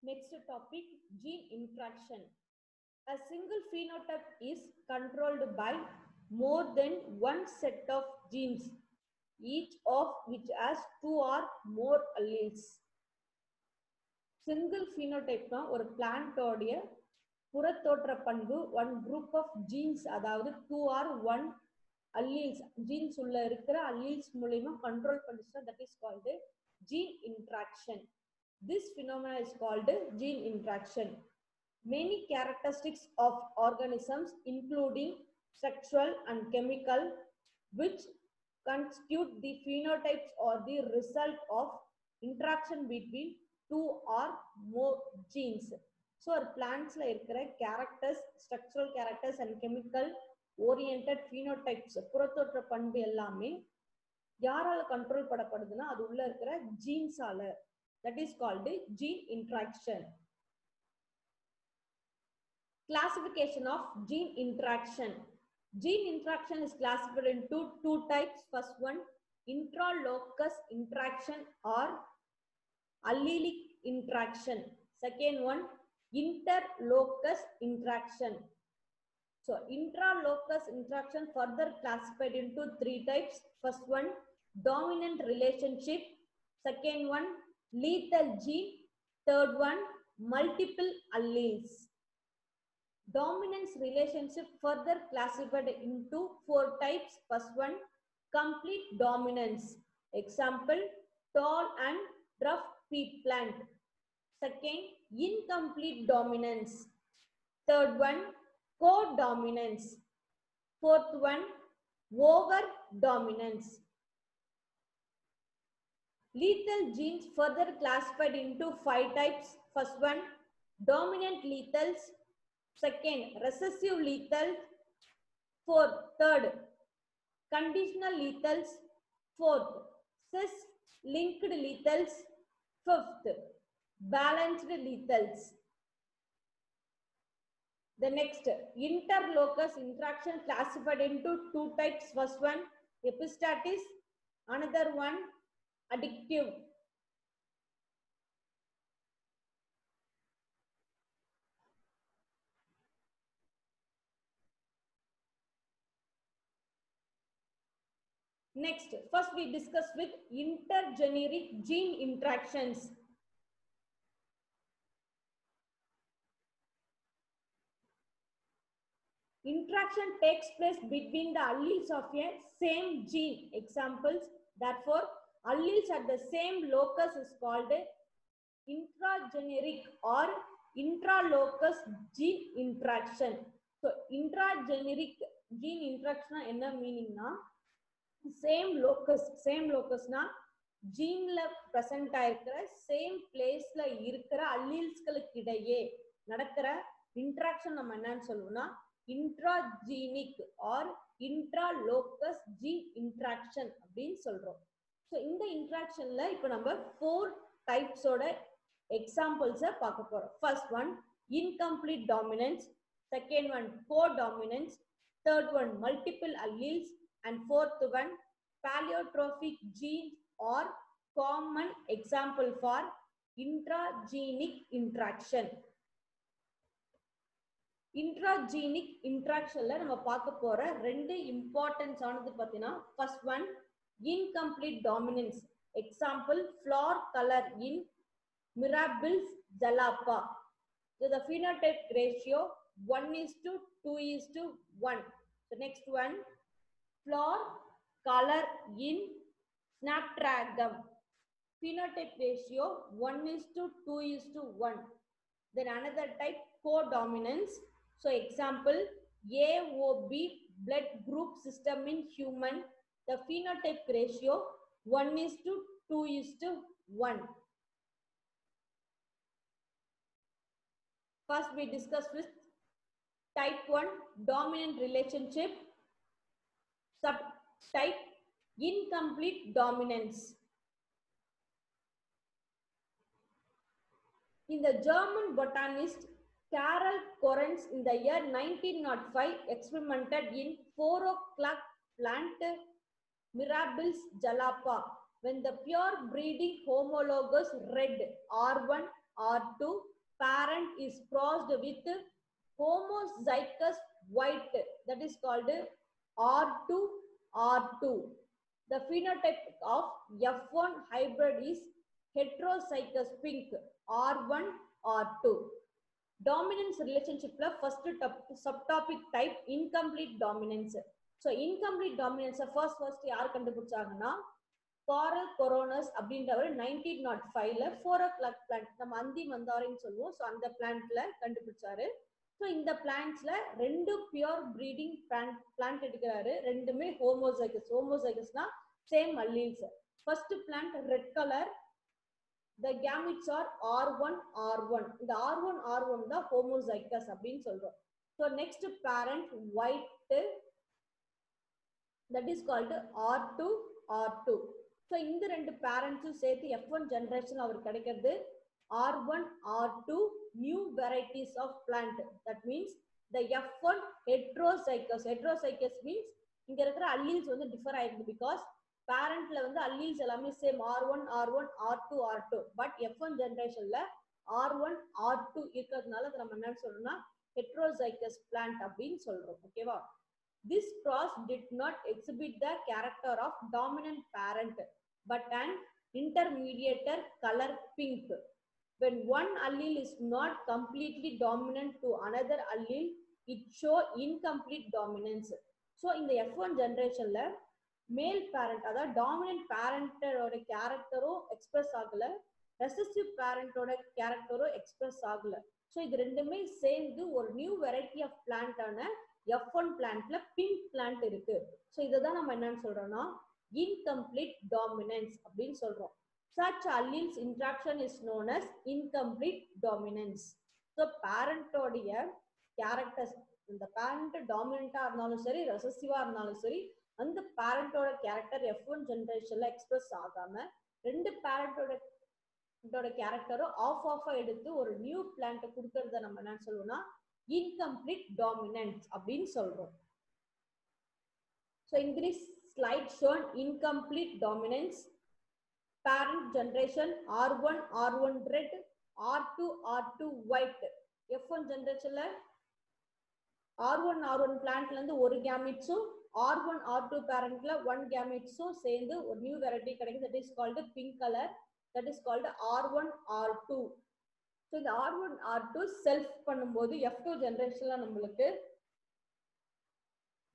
Next topic, gene interaction. A single phenotype is controlled by more than one set of genes, each of which has two or more alleles. Single phenotype ஒரு பிளான்ட்டோடைய புறத்தோற்ற பண்பு one group of genes, அதாவது 2 or 1 alleles, genes உள்ள இருக்கிற alleles மூலமா control பண்ணிச்சுன்னா that is called gene interaction. This phenomena is called gene interaction. Many characteristics of organisms, including structural and chemical, which constitute the phenotypes or the result of interaction between two or more genes. So, our plants la irukra characters, structural characters and chemical oriented phenotypes, புறத்தோற்ற பண்பு எல்லாமே யாரால control பண்ணப்படுதுன்னா அது உள்ள இருக்கிற ஜீன்ஸால. That is called gene interaction. Classification of gene interaction. Gene interaction is classified into two types. First one, intralocus interaction or allelic interaction. Second one, interlocus interaction. So intralocus interaction further classified into three types. First one, dominant relationship. Second one, lethal gene. Third one, multiple alleles. Dominance relationship further classified into four types. First one, complete dominance. Example, tall and rough pea plant. Second, incomplete dominance. Third one, codominance. Fourth one, over dominance. Lethal genes further classified into five types. First one, dominant lethals. Second, recessive lethal. Third, conditional lethals. Fourth, cis-linked lethals. Fifth, balanced lethals. The next, interlocus interaction classified into two types. First one, epistatis. Another one, addictive. Next, first we discuss with intergeneric gene interactions. Interaction takes place between the alleles of a same gene. Examples, therefore, alleles at the same locus is called intrageneric or intralocus gene interaction. So, intrageneric gene interaction enna meaning na same locus na gene la present ஆயிருக்கிற same place la இருக்கிற allelesகளுக்கு இடையே நடக்கிற interaction நம்ம என்னன்னு சொல்லுவோம்னா intragenic or intralocus gene interaction அப்படின்னு சொல்றோம். So இந்த interactionல இப்போ நம்ம 4 types ஓட examples பார்க்க போறோம். First one, incomplete dominance. Second one, codominance. Third one, multiple alleles. And fourth one, paleotrophic genes or common example for intragenic interaction. Intragenic interaction la நம்ம பார்க்க போற ரெண்டு இம்பார்ட்டன்ஸ் ஆனது பாத்தீங்கன்னா first one, incomplete dominance. Example, flower color in Mirabilis jalapa. So the phenotype ratio 1:2:1. The next one, flower color in Snapdragon. Phenotype ratio 1:2:1. Then another type, codominance. So example, AOB blood group system in human. The phenotype ratio 1:2:1. First we discuss with type 1, dominant relationship. Subtype, incomplete dominance. In the German botanist Karl Korens in the year 1905 experimented in 4 o'clock plant Mirabilis jalapa when the pure breeding homologous red R1 R2 parent is crossed with homozygous white, that is called R2 R2. The phenotype of F1 hybrid is heterozygous pink R1 R2. Dominance relationship la first subtopic type incomplete dominance. So incomplete dominance first யார் கண்டுபிடிச்சாங்கன்னா காரல் கொரோனஸ் அப்படின்றவர் 1905ல 4 o'clock plant நம்ம அந்தி மந்தாரின்னு சொல்லுவோம். So அந்த பிளான்ட்ல கண்டுபிடிச்சாரு. So இந்த பிளான்ட்ஸ்ல ரெண்டு pure breeding plant எடுக்கிறாரு. ரெண்டுமே ஹோமோசைகஸ்னா same alleles. First plant red colour, the gametes are R1 R1. இந்த R1 R1 தான் homozygous அப்படின்னு சொல்றோம். So next parent white, that is called R2 R2. So இந்த ரெண்டு பேரண்ட்ஸும் சேர்த்து F1 generation அவர் கிடைக்கிறது R1 R2 new varieties of plant. That means the F1 heterozygous. Heterozygous means இங்க இருக்கிற அல்லீல்ஸ் வந்து டிஃபர் ஆயிருக்கு. பிகாஸ் பேரண்ட்ல வந்து அல்லீல்ஸ் எல்லாமே same R1 R1 R2 R2. But F1 ஜெனரேஷன்ல R1 R2 இருக்கிறதுனால நம்ம என்ன சொல்றோம்னா heterozygous plant அப்படின்னு சொல்றோம். ஓகேவா? This cross did not exhibit the character of dominant parent but an intermediate color pink. When one allele is not completely dominant to another allele, it show incomplete dominance. So in the F1 generationல மேல் parent அதாவது dominant பேரண்டோட கேரக்டரோ express ஆகல, recessive பேரண்டோட கேரக்டரோ express ஆகல. So இது ரெண்டுமே சேர்ந்து ஒரு நியூ வெரைட்டி ஆஃப் பிளான்டான F1 பிளான்ட்ல பிங்க் பிளான்ட் இருக்கு. ஸோ இதை தான் நம்ம என்னன்னு சொல்றோம்னா incomplete dominance அப்படின்னு சொல்றோம். Such alleles interaction is known as incomplete dominance. So பேரண்டோடைய கேரக்டர்ஸ், இந்த பேரண்ட் டாமினண்டா இருந்தாலும் சரி ரெசசிவா இருந்தாலும் சரி, அந்த பேரண்டோட கேரக்டர் F1 ஜெனரேஷன்ல எக்ஸ்பிரஸ் ஆகாம ரெண்டு பேரண்டோட கேரக்டரும் ஆஃப் எடுத்து ஒரு நியூ பிளான்ட் கொடுக்கறத நம்ம என்ன சொல்லுவோம்னா incomplete dominance அப்படின்னு சொல்றோம். So in this slide shown incomplete dominance, parent generation R1 R1 red, R2 R2 white. F1 ஜெனரேஷன்ல R1 R1 பிளான்ட்ல இருந்து ஒரு கேமெட்ஸும் R1 R2 parentல one gametஸும் சேர்ந்து ஒரு நியூ வெரைட்டி கிடைக்கும். that is called pink color, that is called R1 R2. so இந்த R1 R2 self பண்ணும்போது F2 ஜெனரேஷன்ல நம்மளுக்கு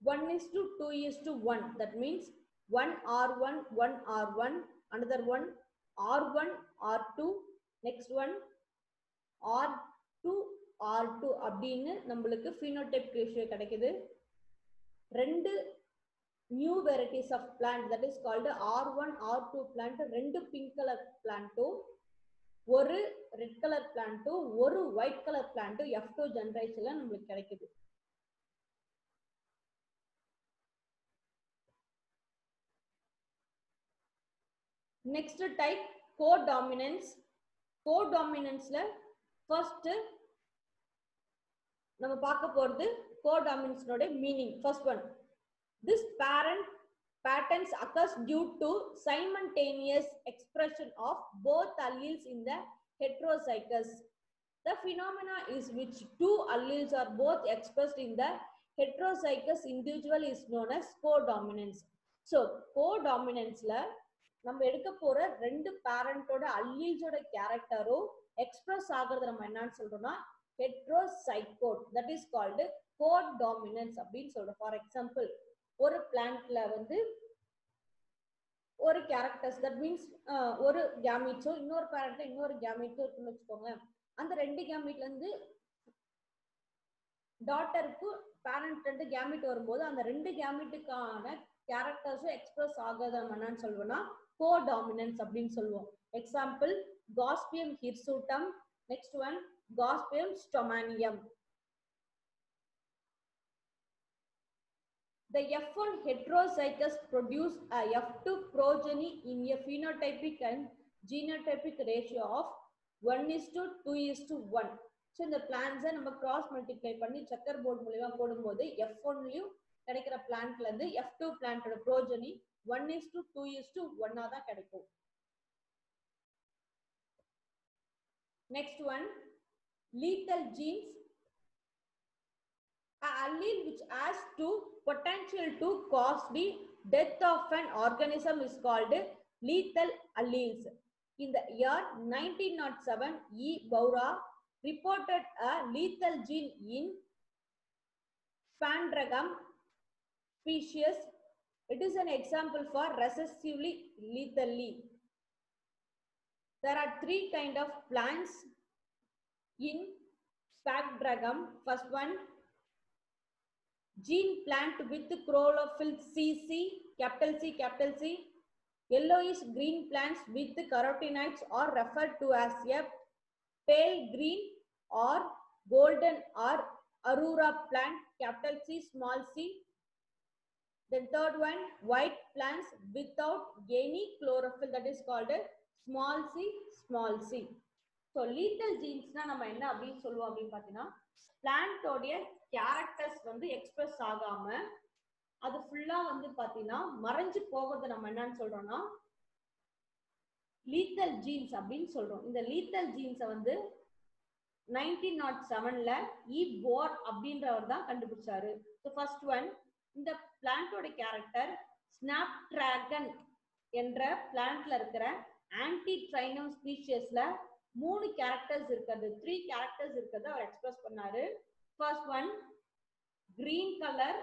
1:2:1. that means 1 R1 1 R1, another one R1 R2, next one R2 R2 அப்படின்னு நம்மளுக்கு phenotype ratio கிடைக்குது. ரெண்டு new varieties of plant, that is called R1 R2 plant, ரெண்டு pink colour பிளான்ட்டும் ஒரு ரெட் கலர் பிளான்ட்டும் ஒரு ஒயிட் கலர் பிளான்ட்டும் F2 ஜெனரேஷன்ல நம்மளுக்கு கிடைக்குது. Next type codominance. கோடாமினன்ஸ்ல ஃபர்ஸ்ட் நம்ம பார்க்க போறது codominance meaning. First one, this patterns occurs due to simultaneous expression of both alleles in the heterozygous. The phenomena is which two alleles are both expressed in the heterozygous individual is known as codominance. So codominanceல நம்ம எடுக்க போற ரெண்டு பேரண்டோட அல்லீல்ஸோட கேரக்டரும் express ஆகுறது நம்ம என்னன்னு சொல்றோம்னா heterozygote, that is called codominance அப்படின்னு சொல்றோம். ஃபார் எக்ஸாம்பிள் ஒரு பிளான்ட்ல வந்து ஒரு கேரக்டர்ஸ், தட் மீன்ஸ் ஒரு கேமீட்ஸோ இன்னொரு பேரண்ட்ல இன்னொரு கேமீட்ஸோ இருக்குன்னு வச்சுக்கோங்களேன். அந்த ரெண்டு கேமீட்ல இருந்து டாட்டருக்கு பேரண்ட் ரெண்டு கேமீட் வரும்போது அந்த ரெண்டு கேமீட்டுக்கான கேரக்டர்ஸும் எக்ஸ்பிரஸ் ஆகுறது நம்ம என்னன்னு சொல்லுவோம்னா கோடாமினன்ஸ் அப்படின்னு சொல்லுவோம். Example Gossypium hirsutum, next one Gospeum stomanium. The F1 heterozygous produce a F2 progeny in a phenotypic and genotypic ratio of 1:2:1. So இந்த பிளான்ட்ஸை நம்ம கிராஸ் மல்டிப்ளை பண்ணி செக்கர் போர்டு மூலமா போடும்போது F1லயும் கிடைக்கிற பிளான்ட்ல இருந்து F2 பிளான்ட்டோட progeny 1:2:1 தான் கிடைக்கும். Next one, lethal genes. An allele which has to potential to cause the death of an organism is called lethal alleles. In the year 1907, E. Boura reported a lethal gene in Spandregum species. It is an example for recessively lethally. There are three kinds of plants in Spandregum. First one, gene plant with chlorophyll CC, capital C, capital C. Yellowish green plants with carotenoids are referred to as a pale green or golden or arura plant, capital C, small c. Then third one, white plants without any chlorophyll, that is called a small c, small c. So lethal genes na நம்ம என்ன அப்படினு சொல்லுவோம் அப்படினு பாத்தீங்கன்னா plant ஓட characters வந்து express ஆகாம அது ஃபுல்லா வந்து பாத்தீங்கன்னா மறைஞ்சு போகுது நம்ம என்னன்னு சொல்றோம்னா லீத்தல் ஜீன்ஸ் அப்படின்னு சொல்றோம். இந்த லீத்தல் ஜீன்ஸை வந்து 1907ல இ போர் அப்படின்றவர் தான் கண்டுபிடிச்சாரு. ஸோ ஃபர்ஸ்ட் ஒன், இந்த பிளான்டோட கேரக்டர் ஸ்னாப் டிராகன் என்ற பிளான்ட்ல இருக்கிற ஆன்டி ட்ரைனம் ஸ்பீஷியஸ்ல 3 கேரக்டர்ஸ் இருக்கிறது, 3 கேரக்டர்ஸ் இருக்கிறது அவர் எக்ஸ்பிரஸ் பண்ணாரு. First one, green colour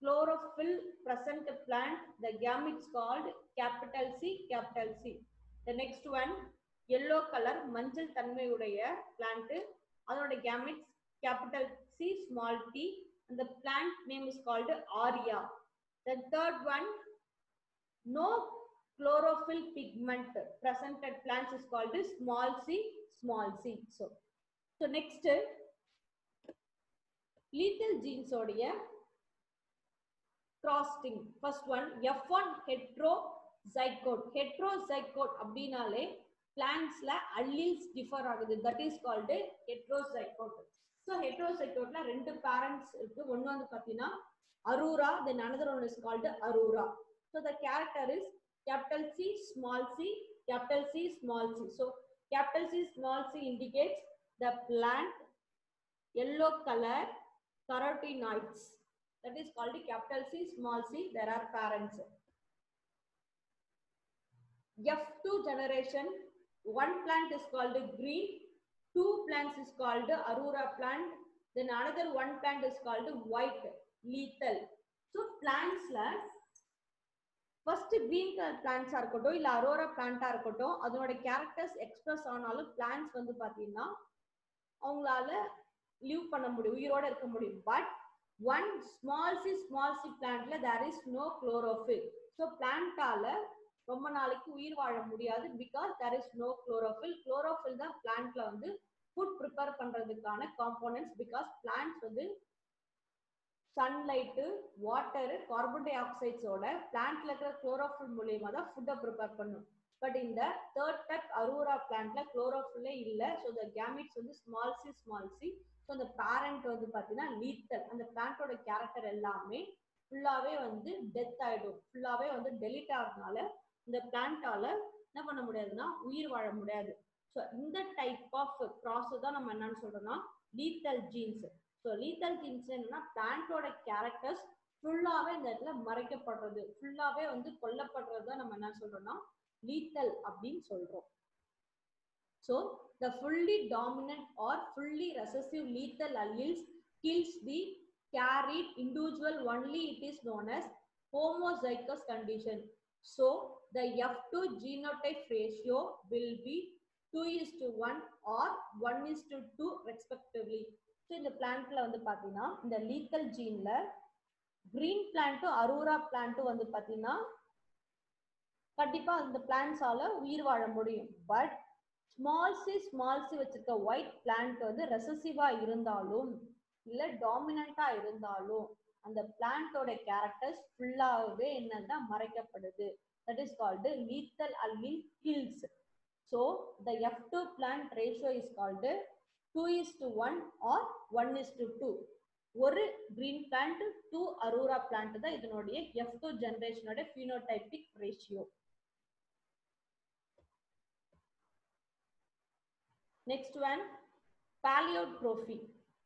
chlorophyll present plant, the gametes called capital C, capital C. The next one, yellow color மஞ்சள் தன்மையுடைய plant, அதோட gametes capital C, small t, and the plant name is called Aria. The third one, no chlorophyll pigment presented plants is called small c, small c. So next, lethal genes உடைய crossing. First one, F1 heterozygote. Heterozygote அப்படினாலே பிளான்ட்ஸ்ல alleles differ ஆகுது, that is called heterozygote. So heterozygoteல ரெண்டு parents இருக்கு, ஒன்னு வந்து பாத்தீங்கன்னா arura, then another one is called arura. So the character is capital C, small c, capital C, small c. So capital C, small c indicates the plant yellow color carotenoids, that is called capital C, small c. There are parents. F2 generation, one plant is called green, 2 plants is called arura plant, then another one plant is called white, lethal. So plants la first green color plants இருக்கட்டும் இல்ல arura plant இருக்கட்டும், அதோட characters express ஆனாலும் plants வந்து பாத்தீங்கன்னா அவங்களால live பண்ண முடியும், உயிரோட இருக்க முடியும். But one small c plant la there is no chlorophyll. So plant ஆல ரொம்ப நாளைக்கு உயிர் வாழ முடியாது, because there is no chlorophyll. Chlorophyll தான் plantல வந்து food prepare பண்றதுக்கான components, because plants வந்து sunlight, water, carbon dioxide ஓட plantல இருக்கிற chlorophyll மூலமா தான் food prepare பண்ணும். But in the third type arura plantல chlorophyll இல்ல. So the gametes வந்து small c, small c. So the parent வந்து பாத்தீங்கன்னா lethal. அந்த பிளான்ட்டோட கேரக்டர் எல்லாமே ஃபுல்லாவே வந்து டெத் ஆயிடும், ஃபுல்லாவே வந்து டெலிட் ஆகிறதுனால இந்த பிளான்ட்டால என்ன பண்ண முடியாதுன்னா உயிர் வாழ முடியாது. ஸோ இந்த டைப் ஆஃப் ப்ராசஸ் தான் நம்ம என்னன்னு சொல்றோம்னா lethal genes. So lethal genes என்னன்னா பிளான்ட்டோட கேரக்டர்ஸ் ஃபுல்லாவே இந்த இடத்துல மறைக்கப்படுறது, ஃபுல்லாவே வந்து கொல்லப்படுறது தான் நம்ம என்ன சொல்றோம்னா lethal அப்படின்னு சொல்றோம். So the fully dominant or fully recessive lethal alleles kills the carried individual only, it is known as homozygous condition. So the F2 genotype ratio will be 2:1 or 1:2 respectively. So in the plant la vandu pathina in the lethal gene la green plant arura plant vandu pathina கண்டிப்பா அந்த plants ஆல உயிர் வாழ முடியும். But small C வச்சிருக்க white plant வந்து ரெசசிவா இருந்தாலும் இல்ல டாமினண்டா இருந்தாலும் அந்த பிளான்ட்டோட கேரக்டர்ஸ் ஃபுல்லாவே என்னன்னா மறைக்கப்படுது, that is called lethal allele kills. So the F2 plant ratio is called 2:1 or 1:2. ஒரு green plant 2 arura plant தான் இதனுடைய F2 ஜெனரேஷனோட phenotypic ratio. Next one, paleotrophy.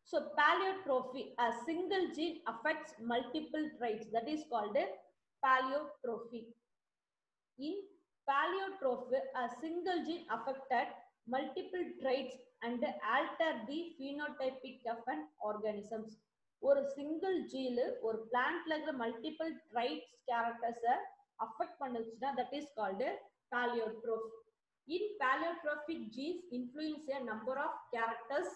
So paleotrophy, a single gene affects multiple traits. That is called a paleotrophy. In paleotrophy, a single gene affected multiple traits and alter the phenotypic of an organisms. ஒரு single ஜீனு ஒரு பிளான்ட்ல இருக்கிற multiple traits கேரக்டர்ஸை affect பண்ணுச்சுன்னா that is called paleotrophy. In paleotrophic genes influence a number of characters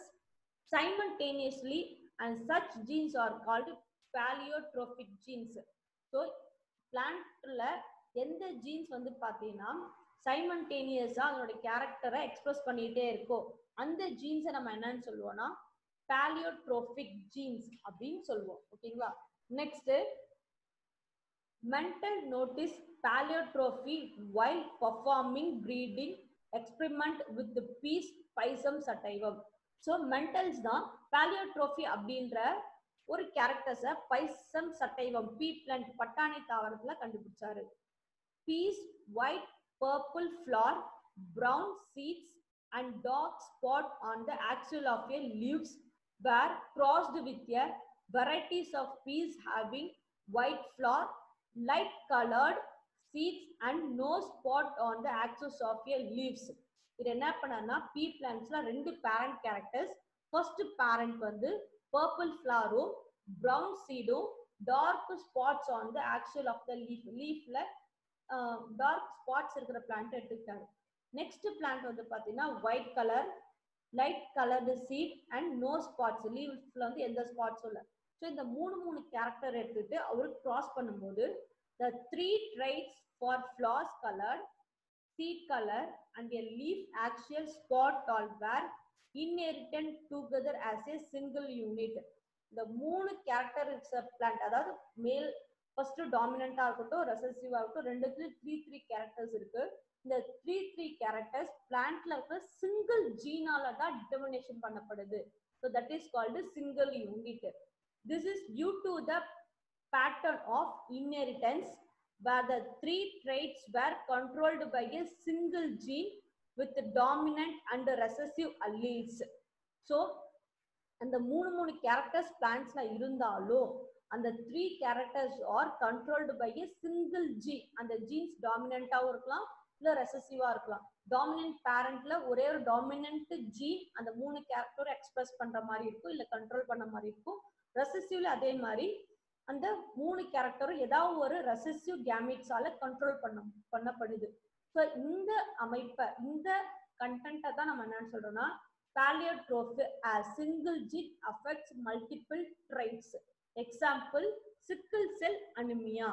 simultaneously and such genes are called paleotrophic genes. So பிளான்ட்ல எந்த jeans வந்து பாத்தீங்கன்னா சைமல்டேனியஸா அதோட கேரக்டரை express பண்ணிட்டே இருக்கும் அந்த ஜீன்ஸை நம்ம என்னன்னு சொல்லுவோம்னா paleotrophic genes அப்படின்னு சொல்லுவோம். ஓகேங்களா? Next, mental notice paleotrophy while performing breeding experiment with the peas pisum sativum. So mentals தான் paleotrophy அப்படின்ற ஒரு கேரக்டர்ஸை பைசம் சட்டைவம் பீ பிளான்ட் பட்டாணி தாவரத்துல கண்டுபிடிச்சாரு. Peas, white, purple flower, brown seeds and dark spot on the axil of a leaves were crossed with a varieties of peas having white flower, light colored seeds and no spot on the axis of a leaves. இது என்ன பண்ணனா pea பிளான்ட்ஸ்ல ரெண்டு parent characters. First parent வந்து purple ஃப்ளவரும் brown சீடும் dark spots on the actual of the leaf. லீஃப்ல dark spots இருக்கிற பிளான்ட் எடுத்துக்கிட்டாரு. நெக்ஸ்ட் பிளான்ட் வந்து பாத்தீங்கன்னா white colour, light coloured seed and no spots. லீவ்ஸ்ல வந்து எந்த ஸ்பாட்ஸும் இல்லை. ஸோ இந்த மூணு கேரக்டர் எடுத்துட்டு அவருக்கு கிராஸ் பண்ணும்போது the three traits for flowers colored, seed color and a leaf axial spot all were inherited together as a single unit. இந்த மூணு கேரக்டர் பிளான்ட் அதாவது மேல் ஃபர்ஸ்ட் டாமினண்டா இருக்கட்டும் ரெசசிவா இருக்கட்டும் ரெண்டுத்துலயும் த்ரீ கேரக்டர்ஸ் இருக்கு. இந்த த்ரீ கேரக்டர்ஸ் பிளான்ட்ல இருக்கிற சிங்கிள் ஜீனால தான் டிட்டர்மினேஷன் பண்ணப்படுது. So that is called single unit. This is due to the pattern of inheritance where the three traits were controlled by a single gene with the dominant and recessive alleles. So அந்த மூணு characters பிளான்ட்ஸ்ல இருந்தாலும் அந்த three characters are controlled by a single gene. அந்த genes டாமினண்டாவும் இருக்கலாம் இல்ல ரெசசிவா இருக்கலாம். டாமினன்ட் பேரண்ட்ல ஒரே ஒரு டாமினன்ட் ஜீன் அந்த மூணு கேரக்டரும் எக்ஸ்பிரஸ் பண்ற மாதிரி இருக்கும் இல்ல கண்ட்ரோல் பண்ண மாதிரி இருக்கும். ரெசசிவ்ல அதே மாதிரி அந்த மூணு கேரக்டரும் ஏதாவது ஒரு ரெசசிவ் கேமிட்ஸால கண்ட்ரோல் பண்ணப்படுது. ஸோ இந்த அமைப்பை இந்த கண்டென்ட்டை தான் நம்ம என்னன்னு சொல்றோம்னா paleotrophy as single gene affects multiple traits. Example, sickle cell anemia.